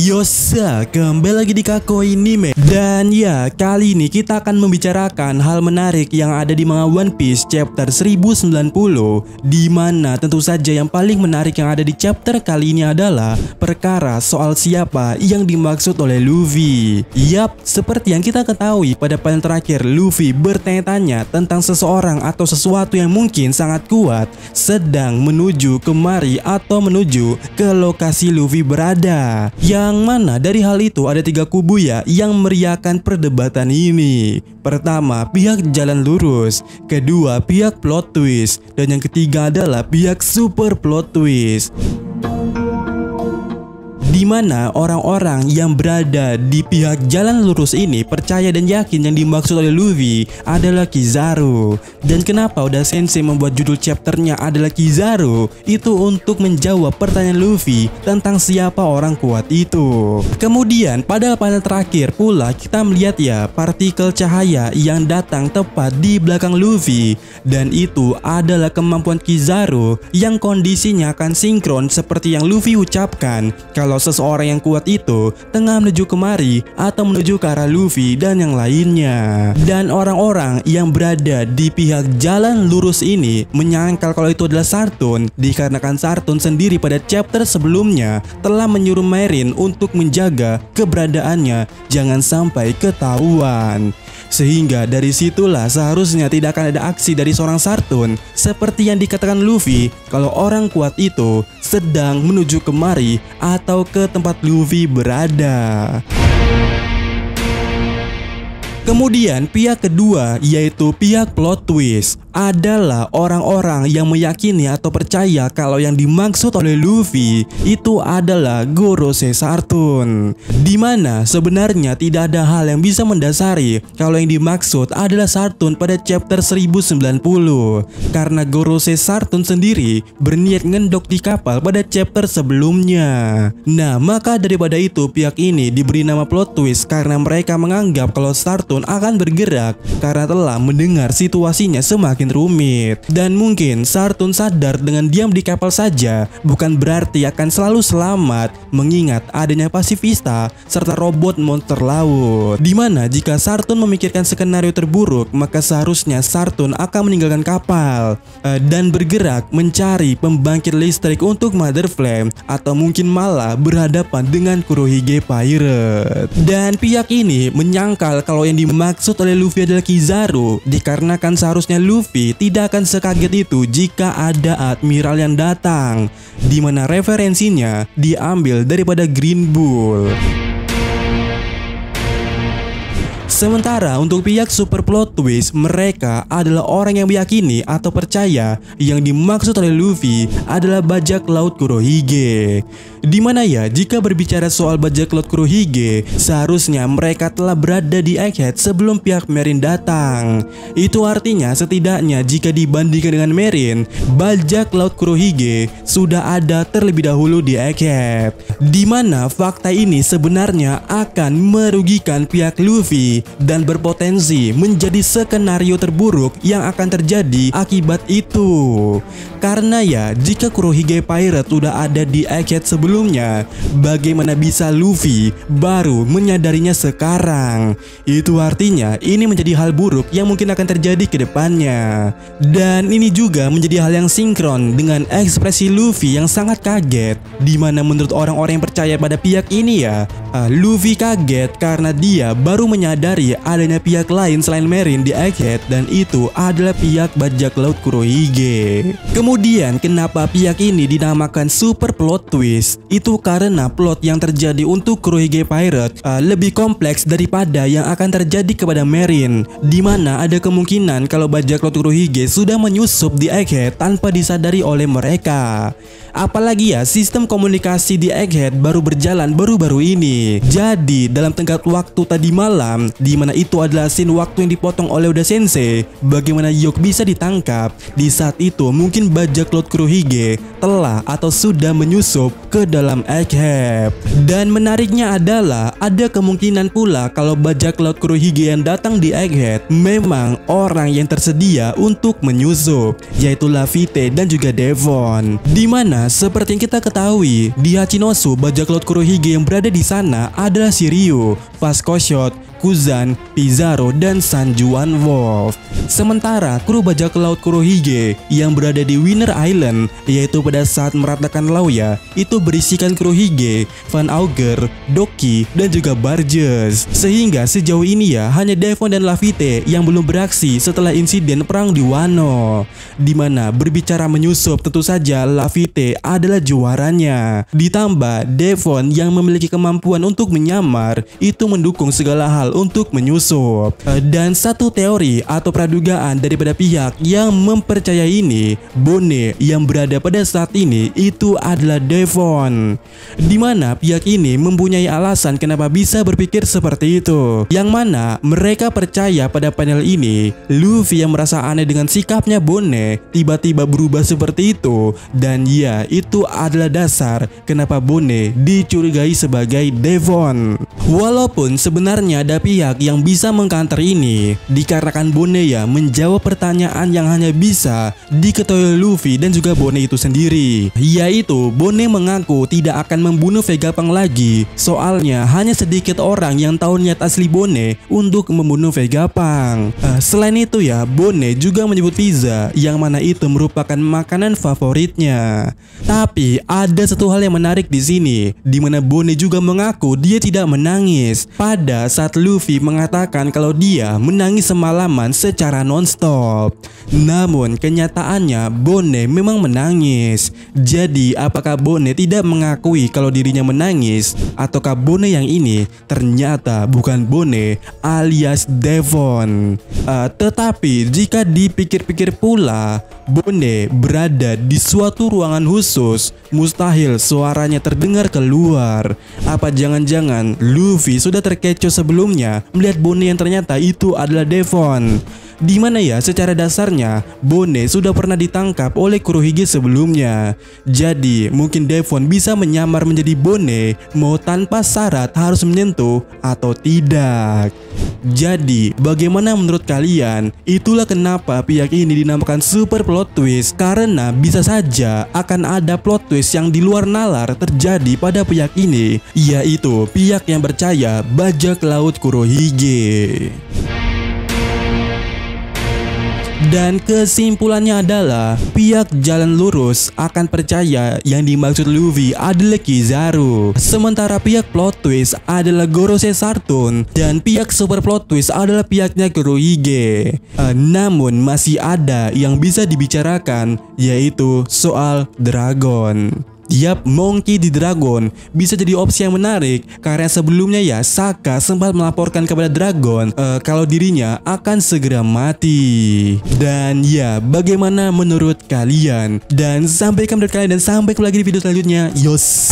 Yosa, kembali lagi di Kakoinime. Dan ya, kali ini kita akan membicarakan hal menarik yang ada di manga One Piece chapter 1090, di mana tentu saja yang paling menarik yang ada di chapter kali ini adalah perkara soal siapa yang dimaksud oleh Luffy. Yap, seperti yang kita ketahui pada panel terakhir, Luffy bertanya-tanya tentang seseorang atau sesuatu yang mungkin sangat kuat sedang menuju kemari atau menuju ke lokasi Luffy berada. Yang mana dari hal itu ada tiga kubu ya yang meriahkan perdebatan ini. Pertama, pihak jalan lurus. Kedua, pihak plot twist. Dan yang ketiga adalah pihak super plot twist, di mana orang-orang yang berada di pihak jalan lurus ini percaya dan yakin yang dimaksud oleh Luffy adalah Kizaru. Dan kenapa Oda Sensei membuat judul chapternya adalah Kizaru? Itu untuk menjawab pertanyaan Luffy tentang siapa orang kuat itu. Kemudian pada panel terakhir pula kita melihat ya partikel cahaya yang datang tepat di belakang Luffy. Dan itu adalah kemampuan Kizaru yang kondisinya akan sinkron seperti yang Luffy ucapkan kalau seseorang yang kuat itu tengah menuju kemari atau menuju ke arah Luffy dan yang lainnya. Dan orang-orang yang berada di pihak jalan lurus ini menyangkal kalau itu adalah Sartun, dikarenakan Sartun sendiri pada chapter sebelumnya telah menyuruh Marine untuk menjaga keberadaannya jangan sampai ketahuan. Sehingga dari situlah seharusnya tidak akan ada aksi dari seorang Sartun seperti yang dikatakan Luffy kalau orang kuat itu sedang menuju kemari atau ke tempat Luffy berada. Kemudian pihak kedua yaitu pihak plot twist adalah orang-orang yang meyakini atau percaya kalau yang dimaksud oleh Luffy itu adalah Gorosei Sartun, di mana sebenarnya tidak ada hal yang bisa mendasari kalau yang dimaksud adalah Sartun pada chapter 1090 karena Gorosei Sartun sendiri berniat ngendok di kapal pada chapter sebelumnya. Nah, maka daripada itu pihak ini diberi nama plot twist karena mereka menganggap kalau Sartun akan bergerak karena telah mendengar situasinya semakin rumit. Dan mungkin Sartun sadar dengan diam di kapal saja bukan berarti akan selalu selamat, mengingat adanya pasifista serta robot monster laut. Dimana jika Sartun memikirkan skenario terburuk, maka seharusnya Sartun akan meninggalkan kapal dan bergerak mencari pembangkit listrik untuk Mother Flame, atau mungkin malah berhadapan dengan Kurohige Pirate. Dan pihak ini menyangkal kalau yang dimaksud oleh Luffy adalah Kizaru, dikarenakan seharusnya Luffy tidak akan sekaget itu jika ada admiral yang datang, di mana referensinya diambil daripada Green Bull. Sementara untuk pihak super plot twist, mereka adalah orang yang meyakini atau percaya yang dimaksud oleh Luffy adalah bajak laut Kurohige. Dimana ya jika berbicara soal bajak laut Kurohige, seharusnya mereka telah berada di Egghead sebelum pihak Marine datang. Itu artinya setidaknya jika dibandingkan dengan Marine, bajak laut Kurohige sudah ada terlebih dahulu di Egghead. Dimana fakta ini sebenarnya akan merugikan pihak Luffy dan berpotensi menjadi skenario terburuk yang akan terjadi akibat itu. Karena ya jika Kurohige Pirate udah ada di Egghead sebelumnya, bagaimana bisa Luffy baru menyadarinya sekarang? Itu artinya ini menjadi hal buruk yang mungkin akan terjadi ke depannya. Dan ini juga menjadi hal yang sinkron dengan ekspresi Luffy yang sangat kaget, dimana menurut orang-orang yang percaya pada pihak ini ya, Luffy kaget karena dia baru menyadari adanya pihak lain selain Marine di Egghead, dan itu adalah pihak bajak laut Kurohige. Kemudian kenapa pihak ini dinamakan super plot twist? Itu karena plot yang terjadi untuk Kurohige Pirate lebih kompleks daripada yang akan terjadi kepada Marine, dimana ada kemungkinan kalau bajak laut Kurohige sudah menyusup di Egghead tanpa disadari oleh mereka. Apalagi ya sistem komunikasi di Egghead baru berjalan baru-baru ini. ini. Jadi dalam tenggat waktu tadi malam, di mana itu adalah scene waktu yang dipotong oleh Oda Sensei, bagaimana Yok bisa ditangkap. Di saat itu mungkin bajak laut Kurohige telah atau sudah menyusup ke dalam egghead. Dan menariknya adalah ada kemungkinan pula kalau bajak laut Kurohige yang datang di egghead memang orang yang tersedia untuk menyusup, yaitu Laffy dan juga Devon. Dimana seperti yang kita ketahui, di Hachinosu bajak laut Kurohige yang berada di sana adalah Shiryu, Vascoshot, Kuzan, Pizarro, dan Sanjuan Wolf. Sementara kru bajak laut Kurohige yang berada di Winner Island, yaitu pada saat meratakan Lauya, itu berisikan Kurohige, Van Auger, Doki, dan juga Barges. Sehingga sejauh ini ya hanya Devon dan Laffy yang belum beraksi setelah insiden perang di Wano. Dimana berbicara menyusup, tentu saja Laffy adalah juaranya. Ditambah Devon yang memiliki kemampuan untuk menyamar, itu mendukung segala hal untuk menyusup. Dan satu teori atau pradugaan daripada pihak yang mempercayai ini, Bone yang berada pada saat ini itu adalah Devon. Dimana pihak ini mempunyai alasan kenapa bisa berpikir seperti itu, yang mana mereka percaya pada panel ini Luffy yang merasa aneh dengan sikapnya Bone tiba-tiba berubah seperti itu, dan ya itu adalah dasar kenapa Bone dicurigai sebagai Devon. Walaupun sebenarnya ada pihak yang bisa mengcounter ini, dikarenakan Bone ya menjawab pertanyaan yang hanya bisa diketahui Luffy dan juga Bone itu sendiri, yaitu Bone mengaku tidak akan membunuh Vegapunk lagi, soalnya hanya sedikit orang yang tahu niat asli Bone untuk membunuh Vegapunk. Selain itu ya, Bone juga menyebut pizza, yang mana itu merupakan makanan favoritnya. Tapi ada satu hal yang menarik di sini, di mana Bone juga mengaku dia tidak menangis pada saat Luffy mengatakan kalau dia menangis semalaman secara nonstop. Namun kenyataannya Bone memang menangis. Jadi apakah Bone tidak mengakui kalau dirinya menangis, ataukah Bone yang ini ternyata bukan Bone alias Devon? Tetapi jika dipikir-pikir pula, Bone berada di suatu ruangan khusus, mustahil suaranya terdengar keluar. Apa jangan-jangan Luffy sudah terkecoh sebelumnya melihat Bone yang ternyata itu adalah Devon? Dimana ya secara dasarnya Bone sudah pernah ditangkap oleh Kurohige sebelumnya. Jadi mungkin Devon bisa menyamar menjadi Bone mau tanpa syarat harus menyentuh atau tidak. Jadi bagaimana menurut kalian? Itulah kenapa pihak ini dinamakan super plot twist, karena bisa saja akan ada plot twist yang di luar nalar terjadi pada pihak ini, yaitu pihak yang percaya bajak laut Kurohige. Dan kesimpulannya adalah pihak jalan lurus akan percaya yang dimaksud Luffy adalah Kizaru, sementara pihak plot twist adalah Gorosei Sartun, dan pihak super plot twist adalah pihaknya Kurohige. Namun masih ada yang bisa dibicarakan, yaitu soal Dragon. Yap, Monkey di Dragon bisa jadi opsi yang menarik, karena sebelumnya ya Saka sempat melaporkan kepada Dragon kalau dirinya akan segera mati. Dan ya, bagaimana menurut kalian? Dan sampaikan menurut kalian, dan sampai ketemu lagi di video selanjutnya. Yos.